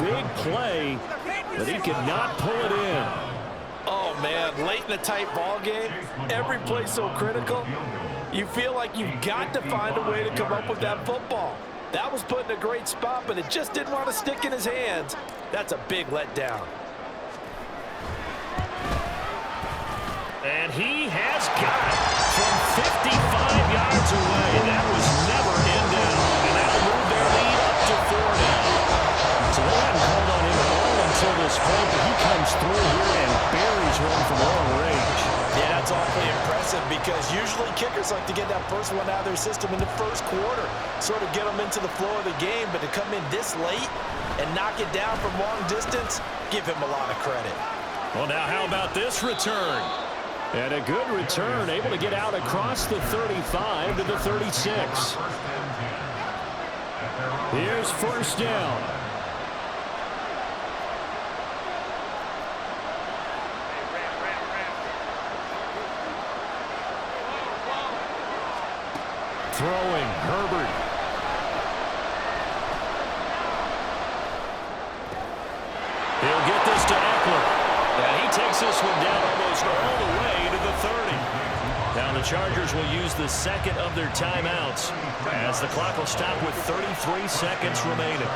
big play, but he could not pull it in. Oh, man, late in a tight ball game, every play so critical. You feel like you've got to find a way to come up with that football. That was put in a great spot, but it just didn't want to stick in his hands. That's a big letdown. And he has got it from 55 yards away. That was never in down. And that'll move their lead up to 4 now. So they haven't called on him at all until this point, but he comes through here and buries one from long range. Yeah, that's awfully impressive because usually kickers like to get that first one out of their system in the first quarter, sort of get them into the flow of the game, but to come in this late and knock it down from long distance, give him a lot of credit. Well, now how about this return? And a good return, able to get out across the 35 to the 36. Here's first down. Throwing, Herbert. He'll get this to Eckler. And he takes this one down almost all the way to the 30. Now the Chargers will use the second of their timeouts as the clock will stop with 33 seconds remaining.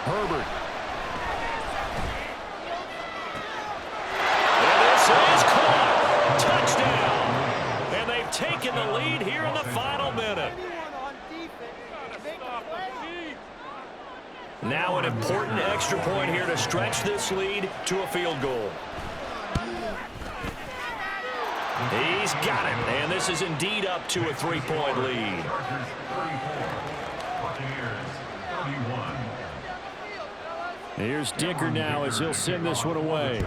Herbert. And this is caught. Touchdown. And they've taken the lead here in the final minute. Now an important extra point here to stretch this lead to a field goal. He's got it, and this is indeed up to a 3-point lead. Here's Dicker now as he'll send this one away.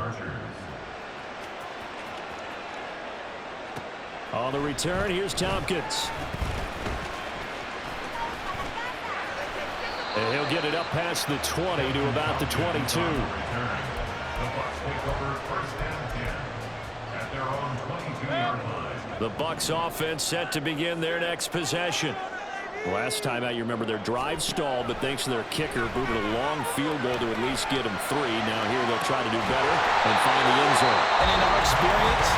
On the return, here's Tompkins. And he'll get it up past the 20 to about the 22. The Bucs offense set to begin their next possession. Last time out, you remember their drive stalled, but thanks to their kicker, booted a long field goal to at least get them 3. Now here they'll try to do better and find the end zone. And in our experience,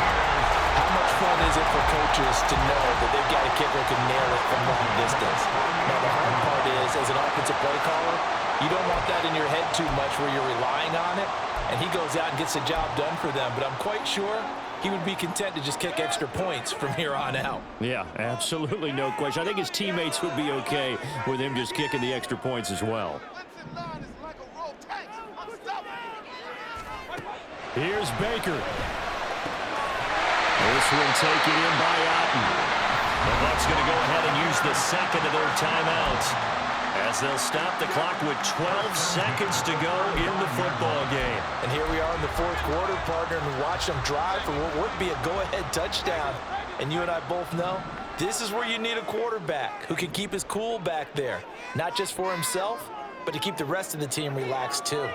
how much fun is it for coaches to know that they've got a kicker who can nail it from long distance? Now, the hard part is, as an offensive play caller, you don't want that in your head too much where you're relying on it, and he goes out and gets the job done for them. But I'm quite sure he would be content to just kick extra points from here on out. Yeah, absolutely no question. I think his teammates would be okay with him just kicking the extra points as well. Here's Baker. This one taken in by Otten. The Bucs going to go ahead and use the second of their timeouts as they'll stop the clock with 12 seconds to go in the football game. And here we are in the fourth quarter, partner, and watch them drive for what would be a go-ahead touchdown. And you and I both know this is where you need a quarterback who can keep his cool back there, not just for himself, but to keep the rest of the team relaxed too.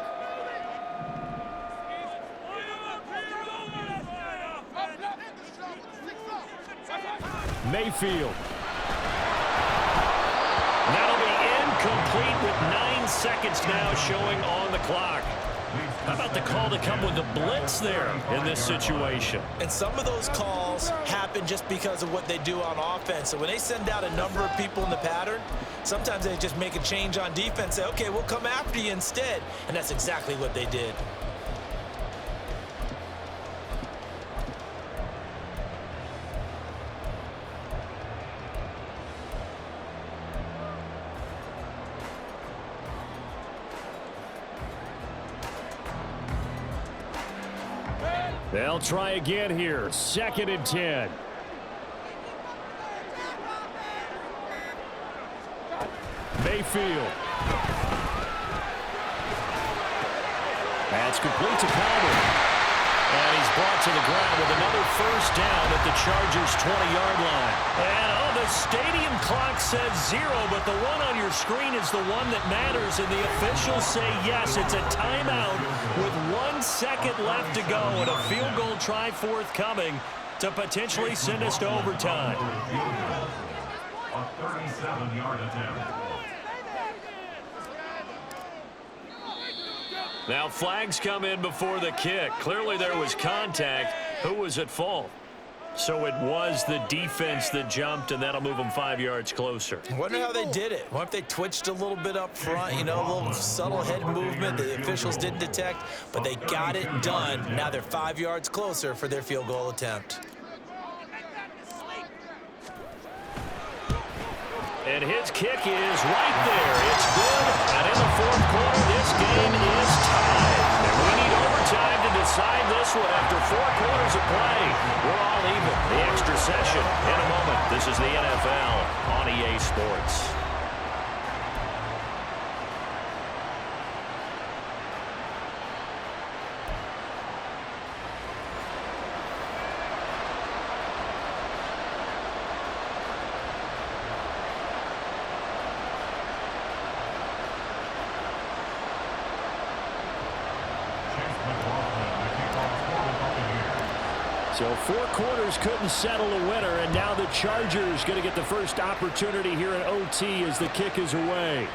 Mayfield. That'll be incomplete with 9 seconds now showing on the clock. How about the call to come with the blitz there in this situation? And some of those calls happen just because of what they do on offense. So when they send out a number of people in the pattern, sometimes they just make a change on defense, say, okay, we'll come after you instead. And that's exactly what they did. They'll try again here. 2nd and 10. Mayfield. That's complete to Palmer. And he's brought to the ground with another first down at the Chargers' 20-yard line. And the stadium clock says 0, but the one on your screen is the one that matters, and the officials say yes, it's a timeout with 1 second left to go and a field goal try forthcoming to potentially send us to overtime. A 37-yard attempt. Now flags come in before the kick. Clearly there was contact. Who was at fault? So it was the defense that jumped, and that'll move them 5 yards closer. I wonder how they did it. What if they twitched a little bit up front, a little subtle head movement the officials didn't detect, but they got it done. Now they're 5 yards closer for their field goal attempt. And his kick is right there. It's good. And in the fourth quarter, this game is tied. And we need overtime to decide this one after 4 quarters of play. We're all even. The extra session in a moment. This is the NFL on EA Sports. So 4 quarters couldn't settle a winner, and now the Chargers going to get the first opportunity here in OT as the kick is away.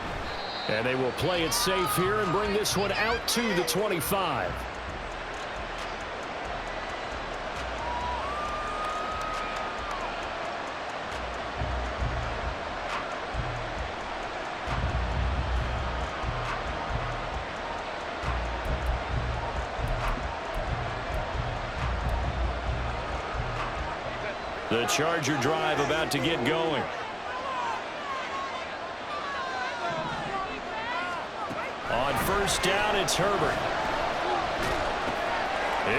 And they will play it safe here and bring this one out to the 25. The Charger drive about to get going. On first down, it's Herbert.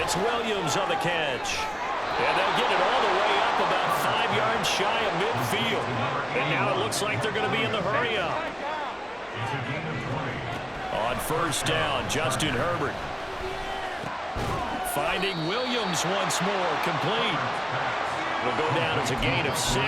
It's Williams on the catch. And they'll get it all the way up about 5 yards shy of midfield. And now it looks like they're going to be in the hurry up. On first down, Justin Herbert. Finding Williams once more, complete. It'll go down as a gain of 6,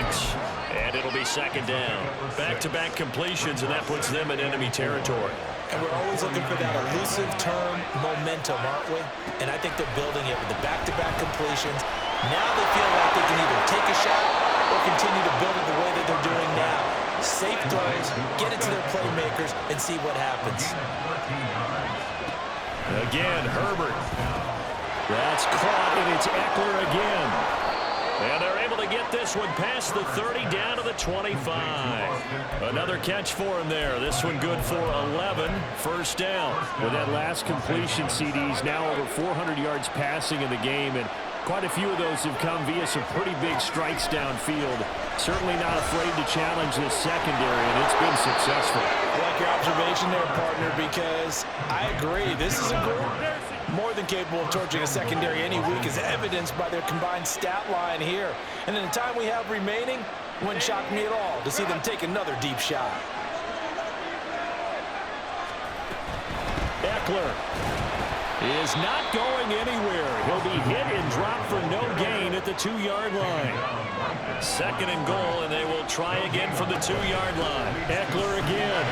and it'll be second down. Back-to-back completions, and that puts them in enemy territory. And we're always looking for that elusive term momentum, aren't we? And I think they're building it with the back-to-back completions. Now they feel like they can either take a shot or continue to build it the way that they're doing now. Safe throws, get it to their playmakers, and see what happens. Again, Herbert. That's caught, and it's Eckler again. And they're able to get this one past the 30 down to the 25. Another catch for him there. This one good for 11. First down. With that last completion, CD's now over 400 yards passing in the game, and quite a few of those have come via some pretty big strikes downfield. Certainly not afraid to challenge this secondary, and it's been successful. I like your observation there, partner, because I agree. This is a group more than capable of torching a secondary any week, as evidenced by their combined stat line here. And in the time we have remaining, it wouldn't shock me at all to see them take another deep shot. Eckler is not going anywhere. He'll be hit and dropped for no gain at the 2-yard line. Second and goal, and they will try again from the 2-yard line. Eckler again.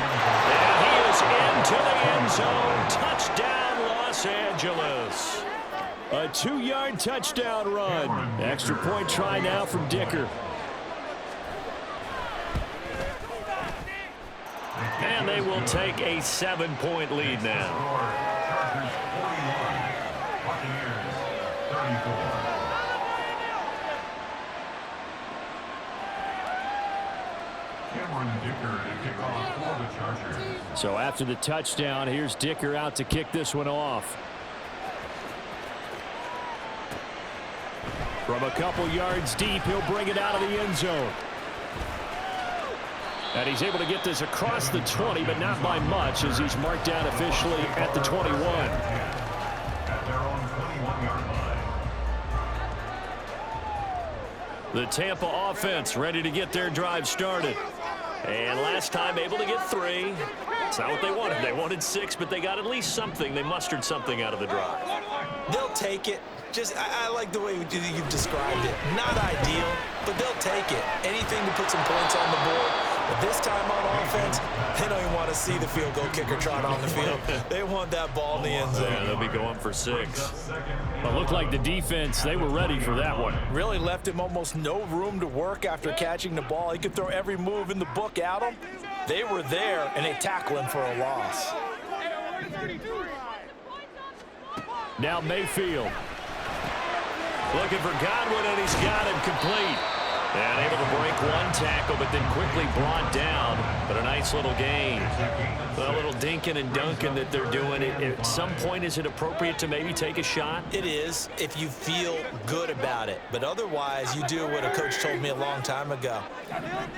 And he is into the end zone. Touchdown, Los Angeles. A 2-yard touchdown run. Extra point try now from Dicker. And they will take a 7-point lead now. So after the touchdown, here's Dicker out to kick this one off. From a couple yards deep, he'll bring it out of the end zone. And he's able to get this across the 20, but not by much, as he's marked down officially at the 21. The Tampa offense ready to get their drive started. And last time able to get 3. It's not what they wanted. They wanted 6, but they got at least something. They mustered something out of the drive. They'll take it. I like the way you've described it. Not ideal, but they'll take it. Anything to put some points on the board. But this time on offense, they don't even want to see the field goal kicker trot on the field. They want that ball in the end zone. Yeah, they'll be going for 6. But looked like the defense, they were ready for that one. Really left him almost no room to work after catching the ball. He could throw every move in the book at him. They were there, and they tackle him for a loss. Now Mayfield. Looking for Godwin, and he's got him complete. And able to break one tackle, but then quickly brought down. But a nice little gain. A little dinking and dunking that they're doing. At some point, is it appropriate to maybe take a shot? It is, if you feel good about it. But otherwise, you do what a coach told me a long time ago.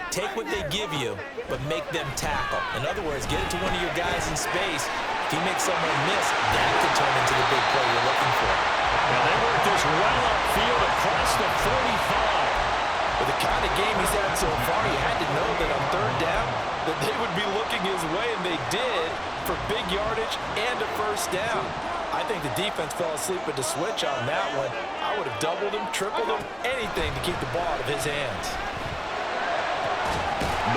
Take what they give you, but make them tackle. In other words, get it to one of your guys in space. If you make someone miss, that could turn into the big play you're looking for. Now they work this well upfield across the 45. With the kind of game he's had so far, you had to know that on third down that they would be looking his way, and they did, for big yardage and a first down. I think the defense fell asleep with the switch on that one. I would have doubled him, tripled him, anything to keep the ball out of his hands.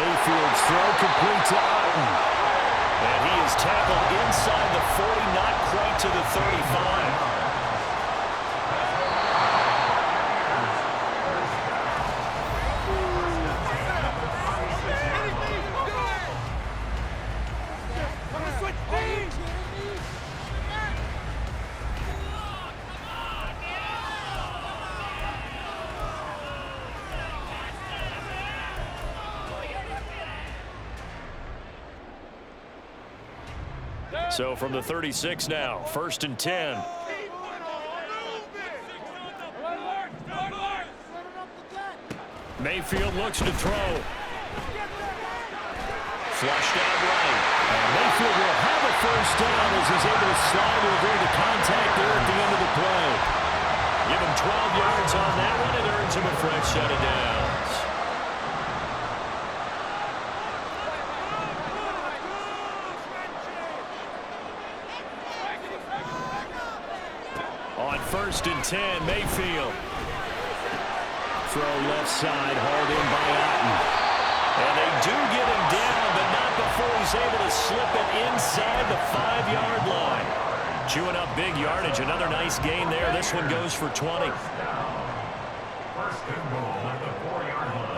Mayfield's throw complete to Otten. And he is tackled inside the 40, not quite to the 35. So from the 36 now, 1st and 10. Mayfield looks to throw. Flushed out right. And Mayfield will have a first down as he's able to slide to avoid the contact there at the end of the play. Give him 12 yards on that one and earns him a fresh set of downs. On 1st and 10, Mayfield. Throw left side, hauled in by Otten. And they do get him down, but not before he's able to slip it inside the 5-yard line. Chewing up big yardage. Another nice gain there. This one goes for 20. First and goal at the 4-yard line.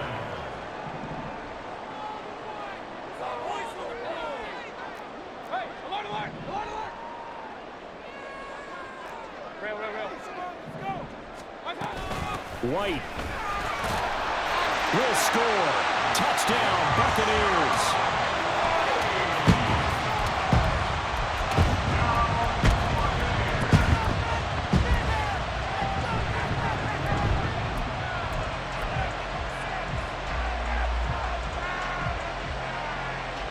White will score. Touchdown, Buccaneers.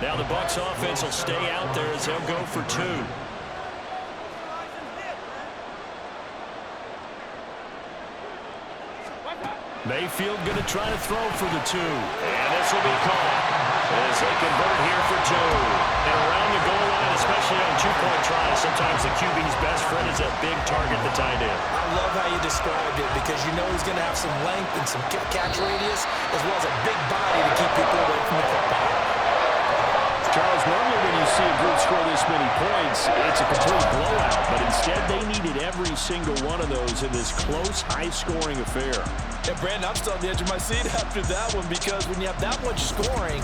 Now the Bucs offense will stay out there as they'll go for 2. Mayfield going to try to throw for the 2. And this will be caught as they convert here for 2. And around the goal line, especially on 2-point tries, sometimes the QB's best friend is that big target, the tight end. I love how you described it because you know he's going to have some length and some catch radius as well as a big body to keep people away from the football. Charles, normally when you see a group score this many points, it's a complete blowout. But instead, they needed every single one of those in this close, high-scoring affair. Yeah, Brandon, I'm still on the edge of my seat after that one because when you have that much scoring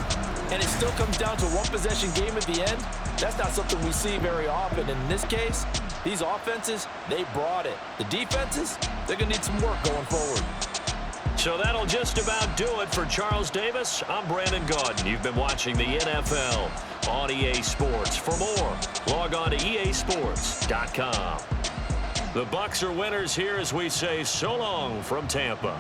and it still comes down to a one-possession game at the end, that's not something we see very often. In this case, these offenses, they brought it. The defenses, they're going to need some work going forward. So that'll just about do it for Charles Davis. I'm Brandon Gaudin. You've been watching the NFL on EA Sports. For more, log on to easports.com. The Bucs are winners here as we say so long from Tampa.